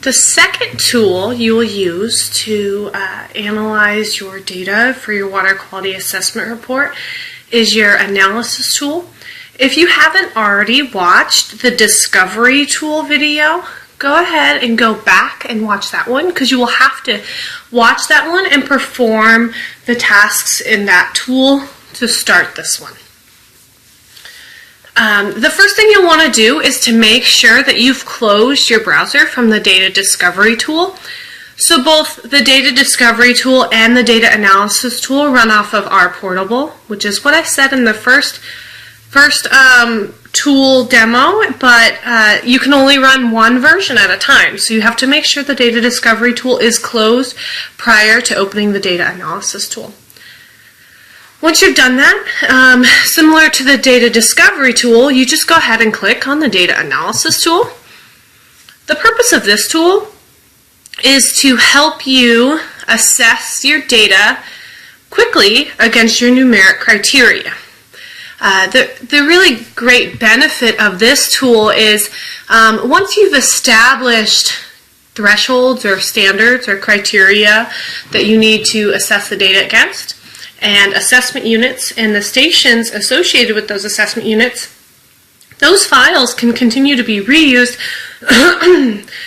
The second tool you will use to analyze your data for your water quality assessment report is your analysis tool. If you haven't already watched the discovery tool video, go ahead and go back and watch that one, because you will have to watch that one and perform the tasks in that tool to start this one. The first thing you'll want to do is to make sure that you've closed your browser from the data discovery tool. So both the data discovery tool and the data analysis tool run off of RPortable, which is what I said in the first tool demo, but you can only run one version at a time. So you have to make sure the data discovery tool is closed prior to opening the data analysis tool. Once you've done that, similar to the data discovery tool, you just go ahead and click on the data analysis tool. The purpose of this tool is to help you assess your data quickly against your numeric criteria. The really great benefit of this tool is once you've established thresholds or standards or criteria that you need to assess the data against, and assessment units and the stations associated with those assessment units, those files can continue to be reused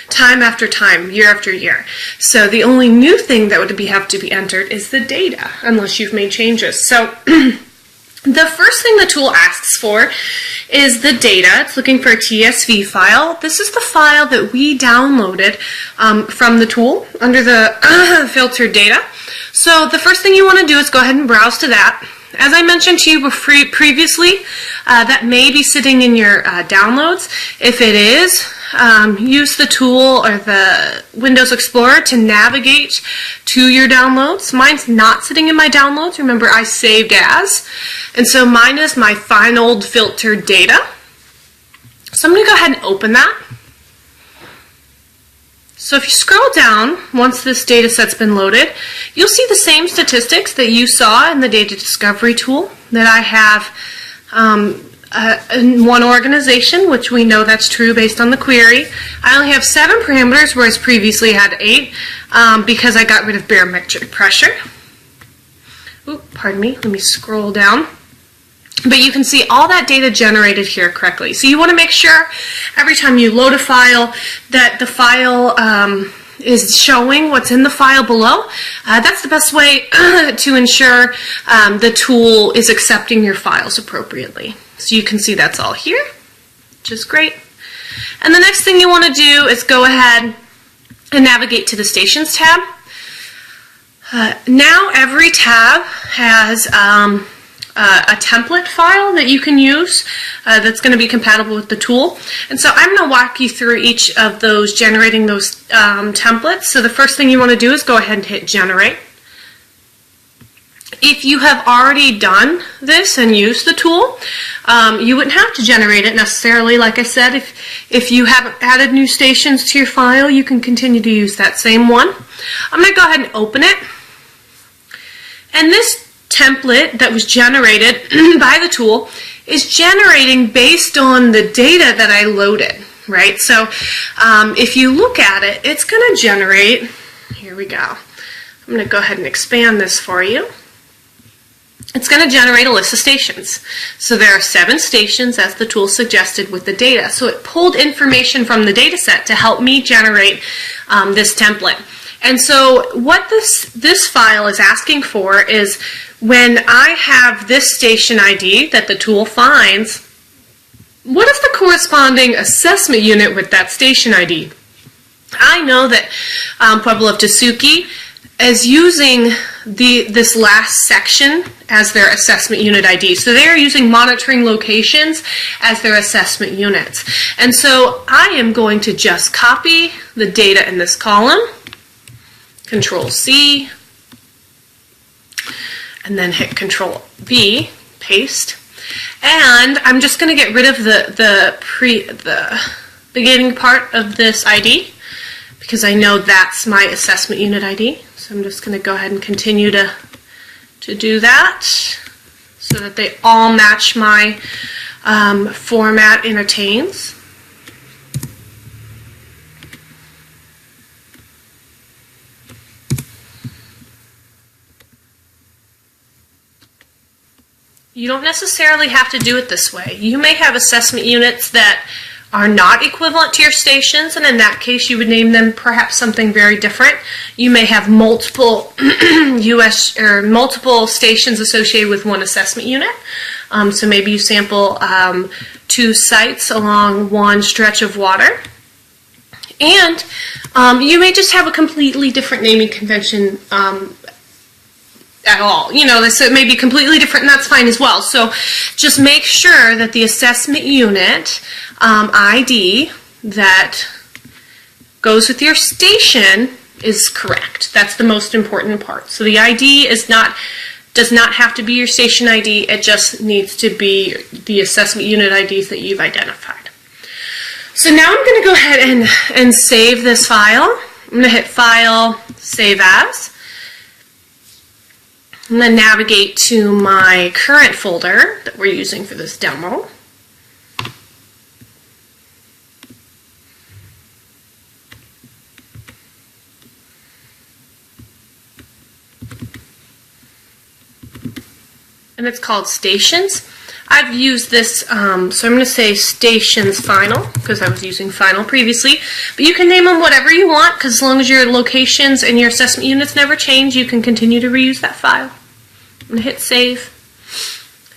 time after time, year after year. So the only new thing that would have to be entered is the data, unless you've made changes. So the first thing the tool asks for is the data. It's looking for a TSV file. This is the file that we downloaded from the tool under the filtered data. So the first thing you want to do is go ahead and browse to that. As I mentioned to you previously, that may be sitting in your downloads. If it is, use the tool or the Windows Explorer to navigate to your downloads. Mine's not sitting in my downloads. Remember, I saved as. And so mine is my final filtered data. So I'm going to go ahead and open that. So if you scroll down, once this data set's been loaded, you'll see the same statistics that you saw in the data discovery tool that I have in one organization, which we know that's true based on the query. I only have 7 parameters, whereas previously I had 8 because I got rid of barometric pressure. Oop, pardon me, let me scroll down. But you can see all that data generated here correctly. So you want to make sure every time you load a file that the file is showing what's in the file below. That's the best way to ensure the tool is accepting your files appropriately. So you can see that's all here, which is great. And the next thing you want to do is go ahead and navigate to the Stations tab. Now every tab has a template file that you can use that's going to be compatible with the tool. And so I'm going to walk you through each of those, generating those templates. So the first thing you want to do is go ahead and hit generate. If you have already done this and used the tool, you wouldn't have to generate it necessarily. Like I said, if you haven't added new stations to your file, you can continue to use that same one. I'm going to go ahead and open it. And this template that was generated by the tool is generating based on the data that I loaded, right? So if you look at it, it's going to generate, here we go. I'm going to go ahead and expand this for you. It's going to generate a list of stations. So there are 7 stations as the tool suggested with the data. So it pulled information from the data set to help me generate this template. And so what this file is asking for is when I have this station ID that the tool finds, what is the corresponding assessment unit with that station ID? I know that Pueblo of Tesuque is using this last section as their assessment unit ID. So they are using monitoring locations as their assessment units. And so I am going to just copy the data in this column, Control C, and then hit Control V, paste. And I'm just going to get rid of the beginning part of this ID because I know that's my assessment unit ID. So I'm just going to go ahead and continue to do that so that they all match my format in Attains. You don't necessarily have to do it this way. You may have assessment units that are not equivalent to your stations, and in that case you would name them perhaps something very different. You may have multiple multiple stations associated with one assessment unit. So maybe you sample 2 sites along one stretch of water. And you may just have a completely different naming convention at all. You know, so it may be completely different, and that's fine as well. So just make sure that the assessment unit ID that goes with your station is correct. That's the most important part. So the ID does not have to be your station ID. It just needs to be the assessment unit IDs that you've identified. So now I'm going to go ahead and save this file. I'm going to hit File, Save As. I'm going to navigate to my current folder that we're using for this demo. And it's called Stations. I've used this, so I'm going to say Stations Final, because I was using Final previously. But you can name them whatever you want, because as long as your locations and your assessment units never change, you can continue to reuse that file. I'm going to hit Save.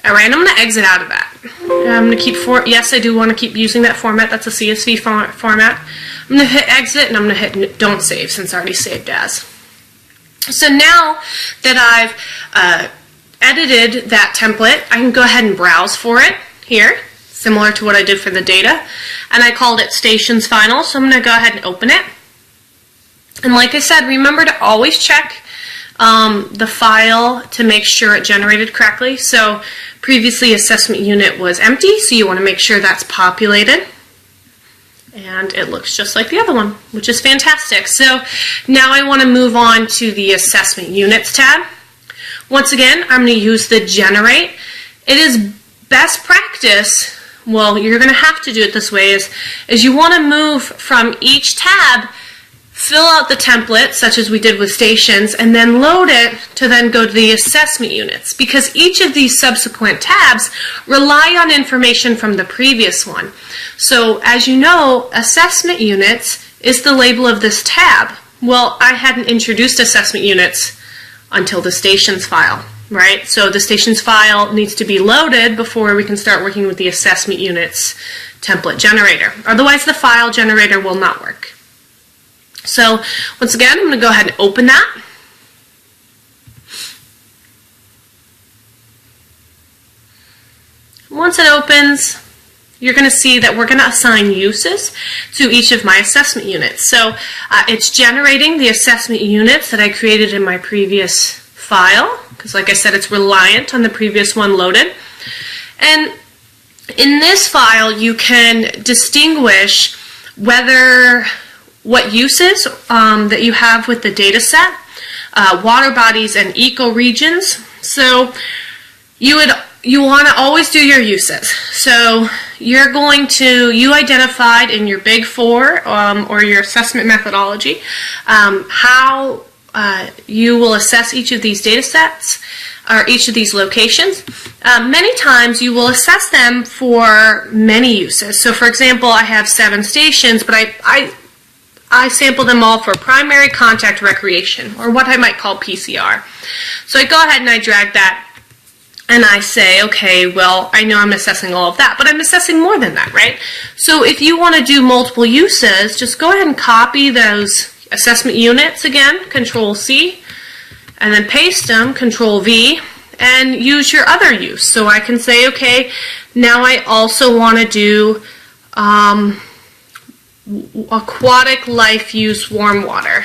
Alright, I'm going to exit out of that. I'm going to keep, yes, I do want to keep using that format. That's a CSV format. I'm going to hit Exit, and I'm going to hit Don't Save, since I already saved as. So now that I've edited that template, I can go ahead and browse for it here, similar to what I did for the data, and I called it Stations Final, so I'm going to go ahead and open it. And like I said, remember to always check the file to make sure it generated correctly. So previously assessment unit was empty, so you want to make sure that's populated. And it looks just like the other one, which is fantastic. So now I want to move on to the Assessment Units tab. Once again, I'm going to use the Generate. It is best practice, well, you're going to have to do it this way, is you want to move from each tab, fill out the template, such as we did with stations, and then load it to then go to the assessment units, because each of these subsequent tabs rely on information from the previous one. So as you know, assessment units is the label of this tab. Well, I hadn't introduced assessment units until the stations file, right? So the stations file needs to be loaded before we can start working with the assessment units template generator. Otherwise, the file generator will not work. So once again, I'm going to go ahead and open that. Once it opens, you're going to see that we're going to assign uses to each of my assessment units. So it's generating the assessment units that I created in my previous file, because like I said, it's reliant on the previous one loaded. And in this file, you can distinguish what uses that you have with the data set, water bodies and ecoregions. So you want to always do your uses. So you identified in your Big Four or your assessment methodology how you will assess each of these data sets or each of these locations. Many times you will assess them for many uses. So for example, I have 7 stations, but I sample them all for primary contact recreation, or what I might call PCR. So I go ahead and I drag that, and I say, okay, well, I know I'm assessing all of that, but I'm assessing more than that, right? So if you want to do multiple uses, just go ahead and copy those assessment units again, Control-C, and then paste them, Control-V, and use your other use. So I can say, okay, now I also want to do aquatic life use warm water.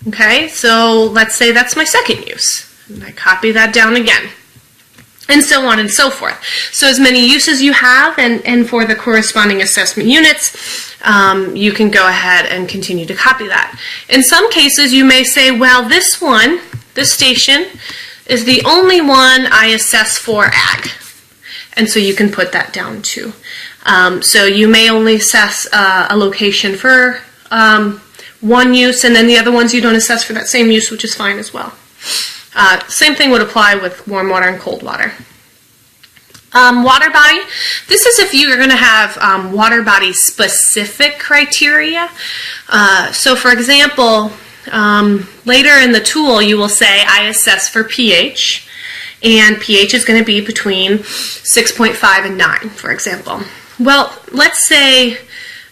Okay, so let's say that's my second use. And I copy that down again. And so on and so forth. So as many uses you have, and for the corresponding assessment units, you can go ahead and continue to copy that. In some cases, you may say, well, this station, is the only one I assess for ag. And so you can put that down too. So you may only assess a location for one use, and then the other ones you don't assess for that same use, which is fine as well. Same thing would apply with warm water and cold water. Water body. This is if you're going to have water body specific criteria. So for example, later in the tool you will say I assess for pH, and pH is going to be between 6.5 and 9, for example. Well, let's say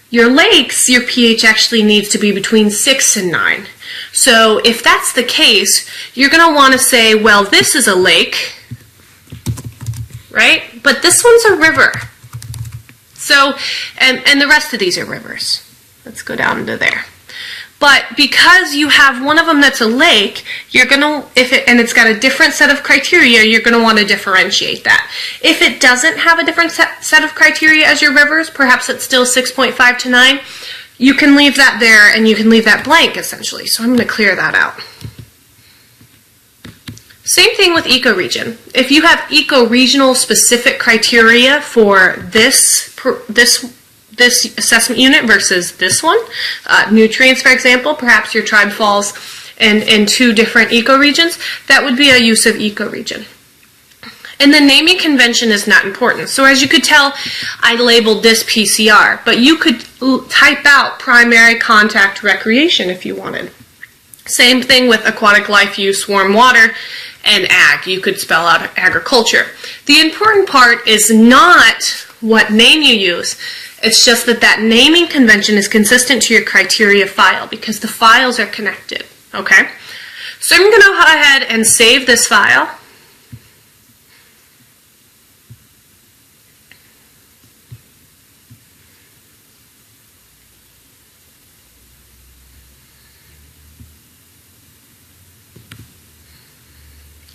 your lakes, your pH actually needs to be between 6 and 9. So if that's the case, you're going to want to say, well, this is a lake, right? But this one's a river. So, and the rest of these are rivers. Let's go down to there. But because you have one of them that's a lake, you're going to, and it's got a different set of criteria, you're going to want to differentiate that. If it doesn't have a different set of criteria as your rivers, perhaps it's still 6.5 to 9, you can leave that there and you can leave that blank essentially. So I'm going to clear that out. Same thing with ecoregion. If you have ecoregional specific criteria for this assessment unit versus this one, nutrients, for example, perhaps your tribe falls in 2 different ecoregions, that would be a use of ecoregion. And the naming convention is not important. So as you could tell, I labeled this PCR, but you could type out primary contact recreation if you wanted. Same thing with aquatic life use, warm water, and ag. You could spell out agriculture. The important part is not what name you use. It's just that that naming convention is consistent to your criteria file because the files are connected, okay? So I'm going to go ahead and save this file.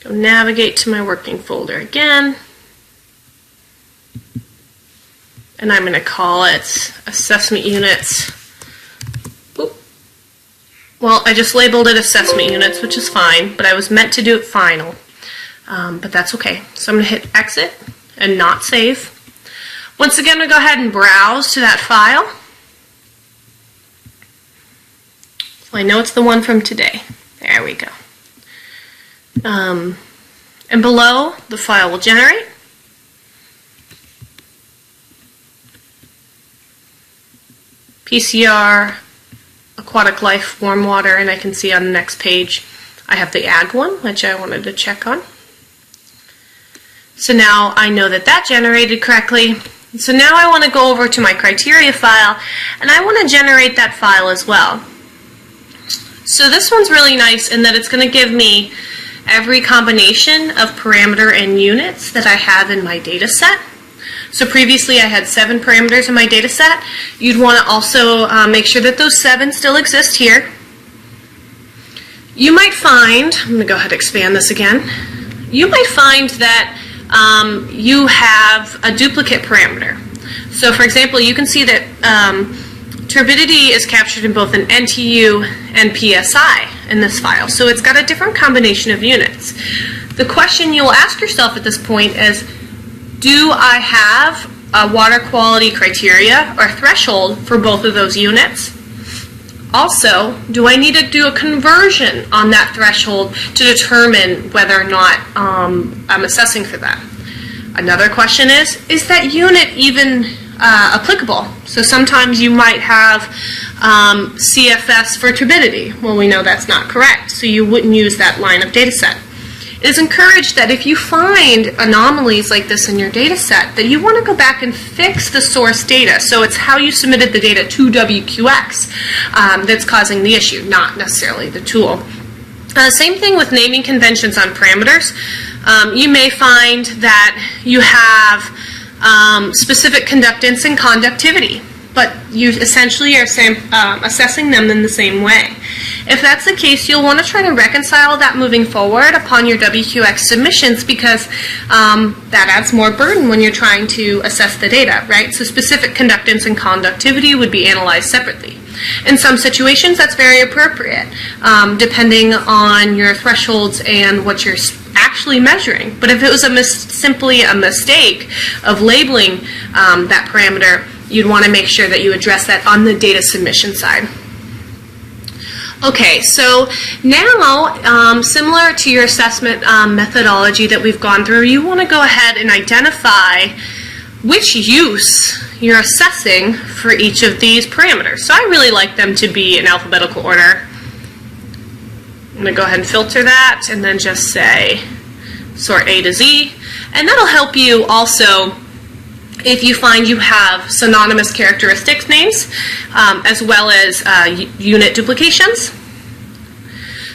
Go navigate to my working folder again. And I'm going to call it assessment units. Oop. Well, I just labeled it assessment units, which is fine, but I was meant to do it final. But that's okay. So I'm going to hit exit and not save. Once again, I'm going to go ahead and browse to that file. So I know it's the one from today. There we go. And below, the file will generate. PCR, aquatic life, warm water, and I can see on the next page I have the ag one, which I wanted to check on. So now I know that that generated correctly. So now I want to go over to my criteria file, and I want to generate that file as well. So this one's really nice in that it's going to give me every combination of parameter and units that I have in my data set. So previously I had 7 parameters in my data set. You'd want to also make sure that those 7 still exist here. You might find, I'm going to go ahead and expand this again, you might find that you have a duplicate parameter. So for example, you can see that turbidity is captured in both an NTU and PSI in this file. So it's got a different combination of units. The question you'll ask yourself at this point is, do I have a water quality criteria or threshold for both of those units? Also, do I need to do a conversion on that threshold to determine whether or not I'm assessing for that? Another question is that unit even applicable? So sometimes you might have CFS for turbidity. Well, we know that's not correct, so you wouldn't use that line of data set. It is encouraged that if you find anomalies like this in your data set, that you want to go back and fix the source data. So it's how you submitted the data to WQX that's causing the issue, not necessarily the tool. Same thing with naming conventions on parameters. You may find that you have specific conductance and conductivity, but you essentially are assessing them in the same way. If that's the case, you'll want to try to reconcile that moving forward upon your WQX submissions because that adds more burden when you're trying to assess the data, right? So specific conductance and conductivity would be analyzed separately. In some situations, that's very appropriate, depending on your thresholds and what you're actually measuring. But if it was simply a mistake of labeling that parameter, you'd want to make sure that you address that on the data submission side. Okay, so now, similar to your assessment methodology that we've gone through, you want to go ahead and identify which use you're assessing for each of these parameters. So I really like them to be in alphabetical order. I'm going to go ahead and filter that and then just say sort A to Z. And that'll help you also if you find you have synonymous characteristics names, as well as unit duplications.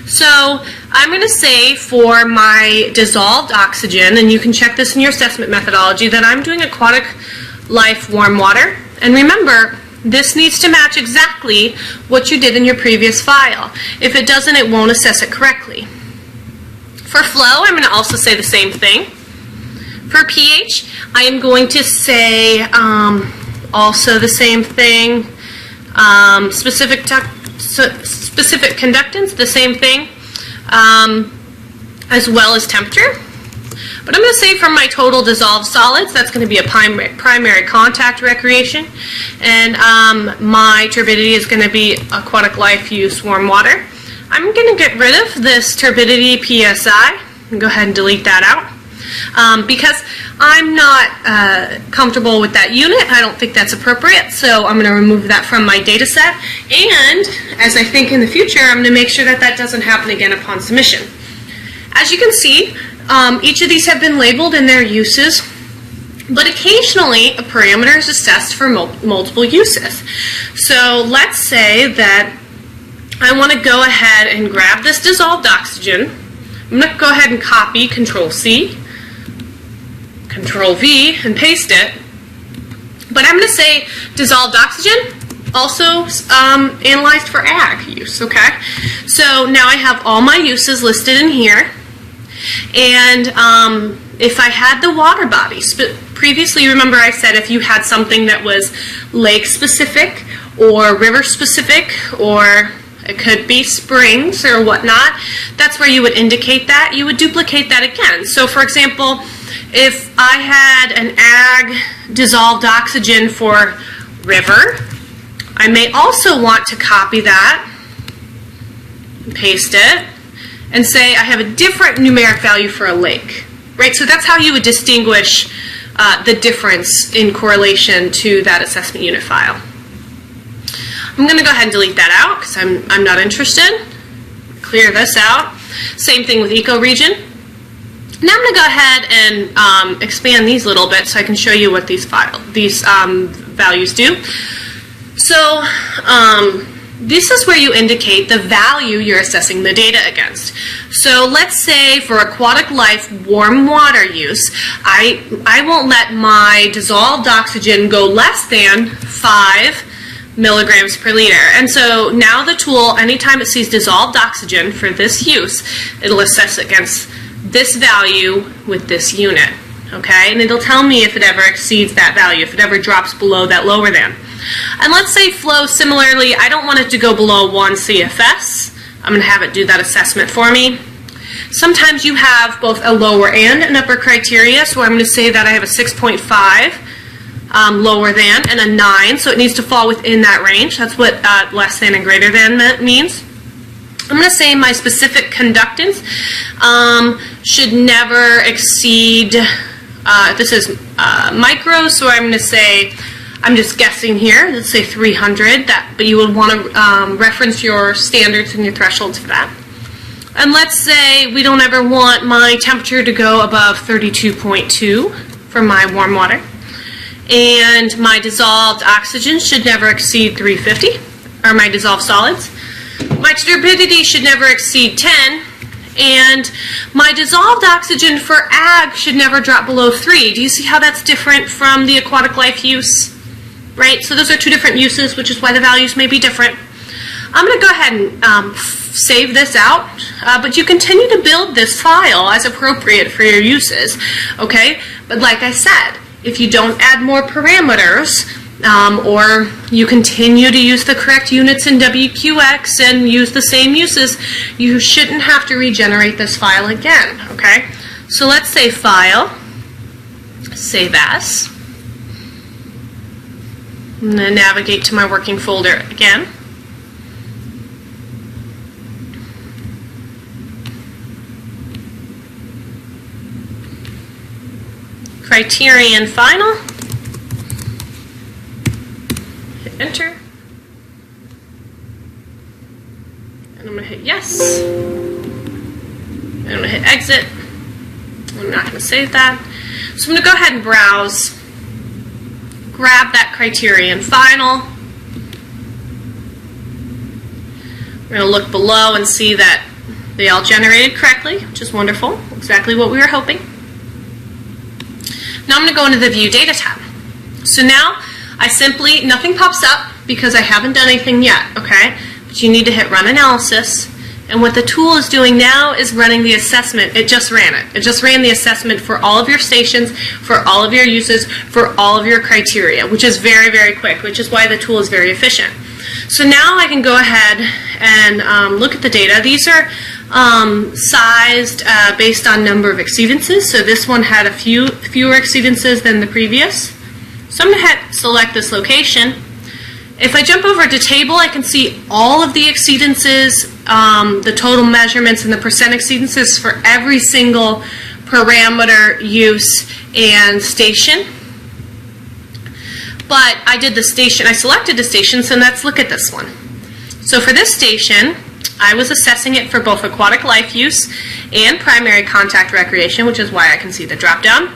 So I'm going to say for my dissolved oxygen, and you can check this in your assessment methodology, that I'm doing aquatic life warm water. And remember, this needs to match exactly what you did in your previous file. If it doesn't, it won't assess it correctly. For flow, I'm going to also say the same thing. For pH, I am going to say also the same thing. Specific conductance, the same thing, as well as temperature. But I'm going to say for my total dissolved solids, that's going to be a primary contact recreation. And my turbidity is going to be aquatic life use warm water. I'm going to get rid of this turbidity PSI and go ahead and delete that out. Because I'm not comfortable with that unit. I don't think that's appropriate, so I'm going to remove that from my data set. And as I think in the future, I'm going to make sure that that doesn't happen again upon submission. As you can see, each of these have been labeled in their uses, but occasionally a parameter is assessed for multiple uses. So let's say that I want to go ahead and grab this dissolved oxygen. I'm going to go ahead and copy Control-C, Control-V, and paste it. But I'm going to say dissolved oxygen, also analyzed for ag use, okay? So now I have all my uses listed in here. And if I had the water body, previously remember I said if you had something that was lake-specific or river-specific, or it could be springs or whatnot, that's where you would indicate that. You would duplicate that again. So for example, if I had an ag dissolved oxygen for river, I may also want to copy that, paste it, and say I have a different numeric value for a lake. Right? So that's how you would distinguish the difference in correlation to that assessment unit file. I'm going to go ahead and delete that out because I'm not interested. Clear this out. Same thing with ecoregion. Now I'm going to go ahead and expand these a little bit so I can show you what these values do. So this is where you indicate the value you're assessing the data against. So let's say for aquatic life warm water use, I won't let my dissolved oxygen go less than 5 milligrams per liter. And so now the tool, anytime it sees dissolved oxygen for this use, it'll assess against this value with this unit, okay? And it'll tell me if it ever exceeds that value, if it ever drops below that lower than. And let's say flow, similarly, I don't want it to go below 1 CFS. I'm going to have it do that assessment for me. Sometimes you have both a lower and an upper criteria, so I'm going to say that I have a 6.5 lower than and a 9, so it needs to fall within that range. That's what less than and greater than means. I'm going to say my specific conductance should never exceed, this is micro, so I'm going to say, I'm just guessing here, let's say 300, but you would want to reference your standards and your thresholds for that. And let's say we don't ever want my temperature to go above 32.2 for my warm water. And my dissolved oxygen should never exceed 350, or my dissolved solids. My turbidity should never exceed 10, and my dissolved oxygen for ag should never drop below 3. Do you see how that's different from the aquatic life use? Right? So those are two different uses, which is why the values may be different. I'm going to go ahead and save this out, but you continue to build this file as appropriate for your uses, okay? But like I said, if you don't add more parameters, or you continue to use the correct units in WQX and use the same uses, you shouldn't have to regenerate this file again, okay? So let's say File, Save As. I'm going to navigate to my working folder again. criterion final. Hit enter. And I'm going to hit yes. And I'm going to hit exit. I'm not going to save that. So I'm going to go ahead and browse. Grab that criterion final. We're going to look below and see that they all generated correctly, which is wonderful. Exactly what we were hoping. Now I'm going to go into the View Data tab. So now nothing pops up because I haven't done anything yet, okay? But you need to hit Run Analysis. And what the tool is doing now is running the assessment. It just ran it. It just ran the assessment for all of your stations, for all of your uses, for all of your criteria, which is very, very quick, which is why the tool is very efficient. So now I can go ahead and look at the data. These are sized based on number of exceedances. So this one had a fewer exceedances than the previous. So I'm going to hit select this location. If I jump over to table, I can see all of the exceedances, the total measurements, and the percent exceedances for every single parameter, use, and station. But I did the station, I selected the station, so let's look at this one. So for this station, I was assessing it for both aquatic life use and primary contact recreation, which is why I can see the drop down.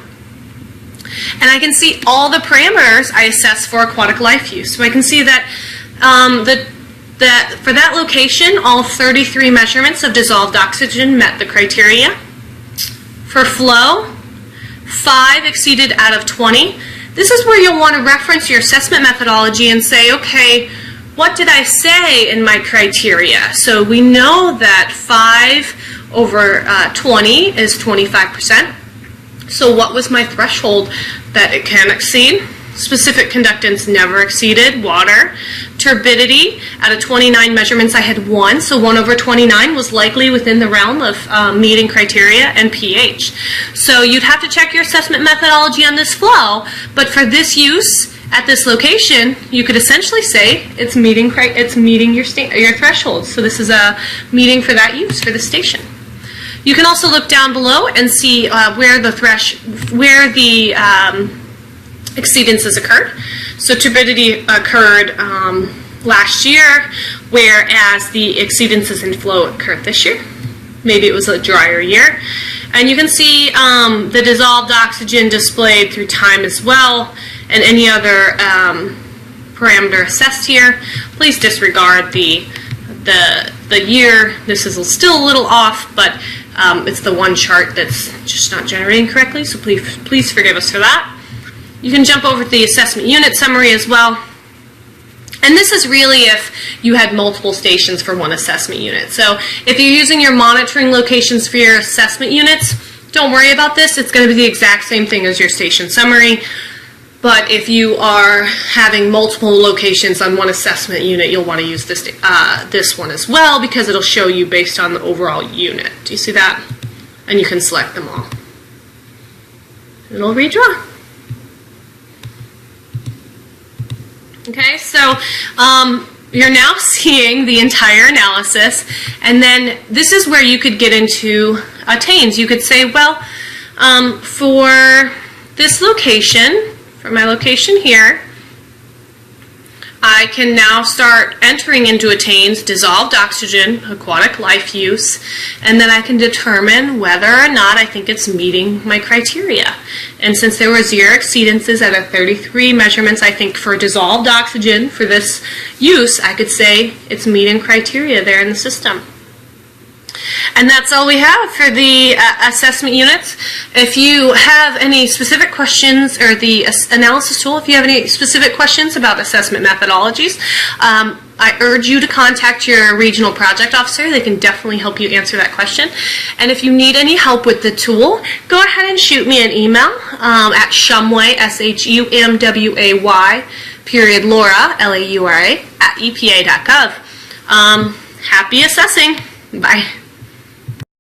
And I can see all the parameters I assess for aquatic life use. So I can see that for that location, all 33 measurements of dissolved oxygen met the criteria. For flow, 5 exceeded out of 20. This is where you'll want to reference your assessment methodology and say, okay, what did I say in my criteria? So we know that 5 over 20 is 25%. So what was my threshold that it can exceed? Specific conductance never exceeded. Water. Turbidity, out of 29 measurements I had 1, so 1 over 29 was likely within the realm of meeting criteria. And pH. So you'd have to check your assessment methodology on this flow, but for this use at this location, you could essentially say it's meeting your threshold. So this is a meeting for that use for the station. You can also look down below and see where the exceedances occurred. So turbidity occurred last year, whereas the exceedances in flow occurred this year. Maybe it was a drier year. And you can see the dissolved oxygen displayed through time as well, and any other parameter assessed here. Please disregard the year. This is still a little off, but it's the one chart that's just not generating correctly, so please forgive us for that. You can jump over to the assessment unit summary as well. And this is really if you had multiple stations for one assessment unit. So if you're using your monitoring locations for your assessment units, don't worry about this. It's going to be the exact same thing as your station summary. But if you are having multiple locations on one assessment unit, you'll want to use this one as well, because it'll show you based on the overall unit. Do you see that? And you can select them all. It'll redraw. Okay, so you're now seeing the entire analysis, and then this is where you could get into attains. You could say, well, for this location, for my location here, I can now start entering into attains dissolved oxygen, aquatic life use, and then I can determine whether or not I think it's meeting my criteria. And since there were 0 exceedances out of 33 measurements, I think for dissolved oxygen for this use, I could say it's meeting criteria there in the system. And that's all we have for the assessment units. If you have any specific questions, or the analysis tool, if you have any specific questions about assessment methodologies, I urge you to contact your regional project officer. They can definitely help you answer that question. And if you need any help with the tool, go ahead and shoot me an email at shumway, SHUMWAY, Laura, LAURA, @epa.gov. Happy assessing. Bye.